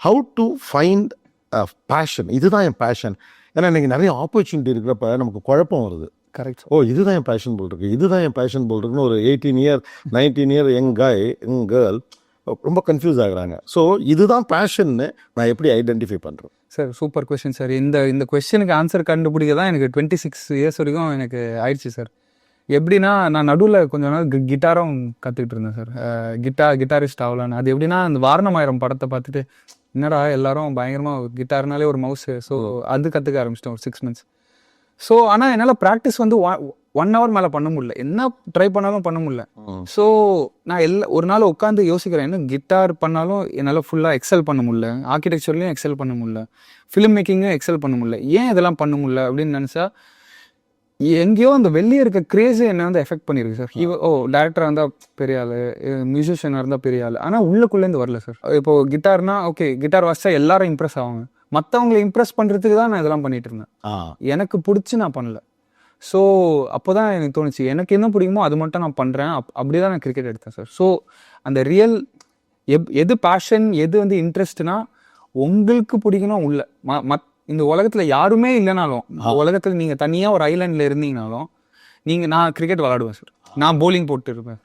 How to find fashion. இதுதான் என் fashion. ஏன்னா இன்றைக்கி நிறைய ஆப்பர்ச்சுனிட்டி இருக்கிறப்ப நமக்கு குழப்பம் வருது. கரெக்ட். ஓ இதுதான் என் பேஷன் போல் இருக்குது, இதுதான் என் பேஷன் போல் இருக்குன்னு ஒரு 18 இயர் 19 இயர் யங் கேர்ள் ரொம்ப கன்ஃபியூஸ் ஆகுறாங்க. ஸோ இதுதான் பேஷன்னு நான் எப்படி ஐடென்டிஃபை பண்ணுறேன்? Sir super question sir. இந்த கொஸ்டினுக்கு ஆன்சர் கண்டுபிடிக்க தான் எனக்கு 26 இயர்ஸ் வரைக்கும் எனக்கு ஆயிடுச்சு சார். எப்படின்னா நான் நடுவில் கொஞ்ச நாள் கிட்டாரும் கற்றுக்கிட்டு இருந்தேன் சார். கிட்டாரிஸ்ட் ஆகலான்னு. அது எப்படின்னா அந்த வாரணமாயிரம் படத்தை பார்த்துட்டு என்னடா எல்லாரும் பயங்கரமாக கிட்டார்னாலே ஒரு மவுஸு. ஸோ அது கற்றுக்க ஆரம்பிச்சிட்டேன் ஒரு 6 months. ஸோ ஆனால் என்னால் ப்ராக்டிஸ் வந்து 1 hour மேலே பண்ண முடியல, என்ன ட்ரை பண்ணாலும் பண்ண முடியல. ஸோ நான் ஒரு நாள் உட்காந்து யோசிக்கிறேன், என்ன கிட்டார் பண்ணாலும் என்னால் ஃபுல்லாக எக்ஸல் பண்ண முடியல, ஆர்கிடெக்சர்லையும் எக்ஸல் பண்ண முடியல, ஃபிலிம் மேக்கிங்கும் எக்ஸல் பண்ண முடியல, ஏன் இதெல்லாம் பண்ண முடியல அப்படின்னு நினச்சா எங்கேயோ அந்த வெளியே இருக்க கிரேஸே என்ன வந்து எஃபெக்ட் பண்ணியிருக்கு சார். டேரக்டராக இருந்தால் பெரிய ஆள், மியூசிஷியனாக இருந்தால் பெரிய ஆள், ஆனால் உள்ளுக்குள்ளேருந்து வரல சார். இப்போது கிட்டார்னா ஓகே, கிட்டார் வாசிச்சா எல்லாரும் இம்ப்ரெஸ் ஆவாங்க, மற்றவங்களை இம்ப்ரெஸ் பண்ணுறதுக்கு தான் நான் இதெல்லாம் பண்ணிட்டு இருந்தேன். எனக்கு பிடிச்சி நான் பண்ணல. ஸோ அப்போ தான் எனக்கு தோணுச்சு, எனக்கு என்ன பிடிக்குமோ அது மட்டும் நான் பண்ணுறேன். அப்படி தான் நான் கிரிக்கெட் எடுத்தேன் சார். ஸோ அந்த ரியல் எது பேஷன், எது வந்து இன்ட்ரெஸ்ட்னா உங்களுக்கு பிடிக்கணும் உள்ள. இந்த உலகத்தில் யாருமே இல்லைனாலும், உலகத்தில் நீங்கள் தனியாக ஒரு ஐலாண்டில் இருந்தீங்கனாலும் நான் கிரிக்கெட் விளாடுவேன் சார். நான் போலிங் போட்டு இருப்பேன்.